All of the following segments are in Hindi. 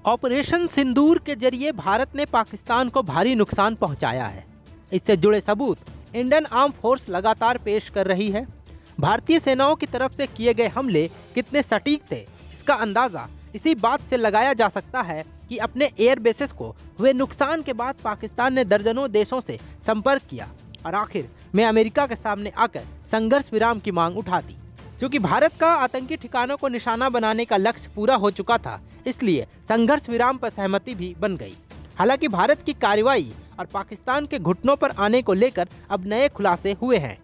ऑपरेशन सिंदूर के जरिए भारत ने पाकिस्तान को भारी नुकसान पहुंचाया है। इससे जुड़े सबूत इंडियन आर्म फोर्स लगातार पेश कर रही है। भारतीय सेनाओं की तरफ से किए गए हमले कितने सटीक थे, इसका अंदाज़ा इसी बात से लगाया जा सकता है कि अपने एयर बेसेस को हुए नुकसान के बाद पाकिस्तान ने दर्जनों देशों से संपर्क किया और आखिर में अमेरिका के सामने आकर संघर्ष विराम की मांग उठा दी। क्योंकि भारत का आतंकी ठिकानों को निशाना बनाने का लक्ष्य पूरा हो चुका था, इसलिए संघर्ष विराम पर सहमति भी बन गई। हालांकि भारत की कार्रवाई और पाकिस्तान के घुटनों पर आने को लेकर अब नए खुलासे हुए हैं।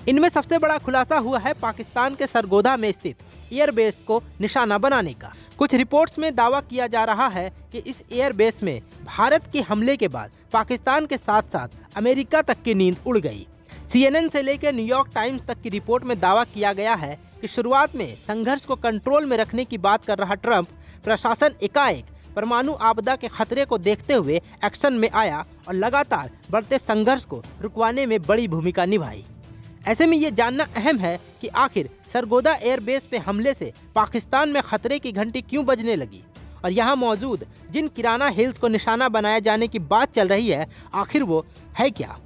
इनमें सबसे बड़ा खुलासा हुआ है पाकिस्तान के सरगोधा में स्थित एयरबेस को निशाना बनाने का। कुछ रिपोर्ट्स में दावा किया जा रहा है कि इस एयरबेस में भारत के हमले के बाद पाकिस्तान के साथ साथ अमेरिका तक की नींद उड़ गई। CNN से लेकर न्यूयॉर्क टाइम्स तक की रिपोर्ट में दावा किया गया है कि शुरुआत में संघर्ष को कंट्रोल में रखने की बात कर रहा ट्रंप प्रशासन एकाएक परमाणु आपदा के खतरे को देखते हुए एक्शन में आया और लगातार बढ़ते संघर्ष को रुकवाने में बड़ी भूमिका निभाई। ऐसे में ये जानना अहम है कि आखिर सरगोधा एयरबेस पे हमले से पाकिस्तान में खतरे की घंटी क्यों बजने लगी और यहाँ मौजूद जिन किराना हिल्स को निशाना बनाए जाने की बात चल रही है, आखिर वो है क्या।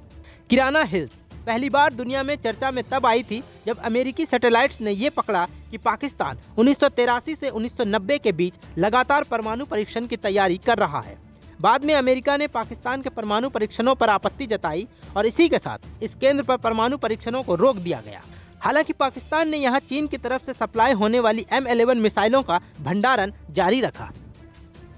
किराना हिल्स पहली बार दुनिया में चर्चा में तब आई थी जब अमेरिकी सैटेलाइट्स ने ये पकड़ा कि पाकिस्तान 1983 से 1990 के बीच लगातार परमाणु परीक्षण की तैयारी कर रहा है। बाद में अमेरिका ने पाकिस्तान के परमाणु परीक्षणों पर आपत्ति जताई और इसी के साथ इस केंद्र पर परमाणु परीक्षणों को रोक दिया गया। हालांकि पाकिस्तान ने यहाँ चीन की तरफ से सप्लाई होने वाली M11 मिसाइलों का भंडारण जारी रखा।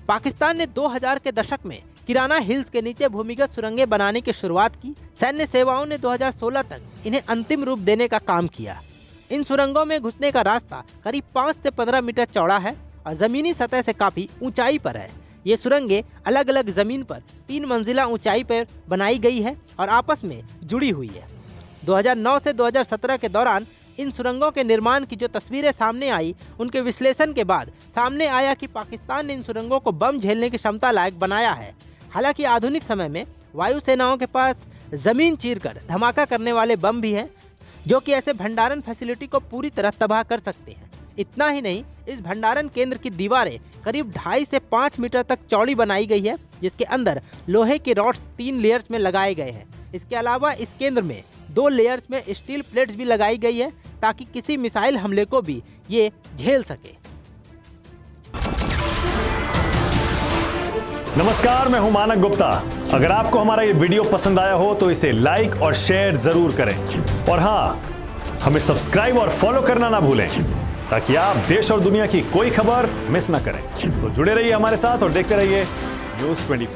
पाकिस्तान ने 2000 के दशक में किराना हिल्स के नीचे भूमिगत सुरंगें बनाने की शुरुआत की। सैन्य सेवाओं ने 2016 तक इन्हें अंतिम रूप देने का काम किया। इन सुरंगों में घुसने का रास्ता करीब 5 से 15 मीटर चौड़ा है और जमीनी सतह से काफी ऊंचाई पर है। ये सुरंगें अलग अलग जमीन पर 3 मंजिला ऊंचाई पर बनाई गई है और आपस में जुड़ी हुई है। 2009 से 2017 के दौरान इन सुरंगों के निर्माण की जो तस्वीरें सामने आई, उनके विश्लेषण के बाद सामने आया कि पाकिस्तान ने इन सुरंगों को बम झेलने की क्षमता लायक बनाया है। हालांकि आधुनिक समय में वायुसेनाओं के पास जमीन चीरकर धमाका करने वाले बम भी हैं, जो कि ऐसे भंडारण फैसिलिटी को पूरी तरह तबाह कर सकते हैं। इतना ही नहीं, इस भंडारण केंद्र की दीवारें करीब 2.5 से 5 मीटर तक चौड़ी बनाई गई है, जिसके अंदर लोहे के रॉड्स 3 लेयर्स में लगाए गए हैं। इसके अलावा इस केंद्र में 2 लेयर्स में स्टील प्लेट्स भी लगाई गई है ताकि किसी मिसाइल हमले को भी ये झेल सके। नमस्कार, मैं हूं मानक गुप्ता। अगर आपको हमारा ये वीडियो पसंद आया हो तो इसे लाइक और शेयर जरूर करें और हाँ, हमें सब्सक्राइब और फॉलो करना ना भूलें ताकि आप देश और दुनिया की कोई खबर मिस ना करें। तो जुड़े रहिए हमारे साथ और देखते रहिए न्यूज़ 24।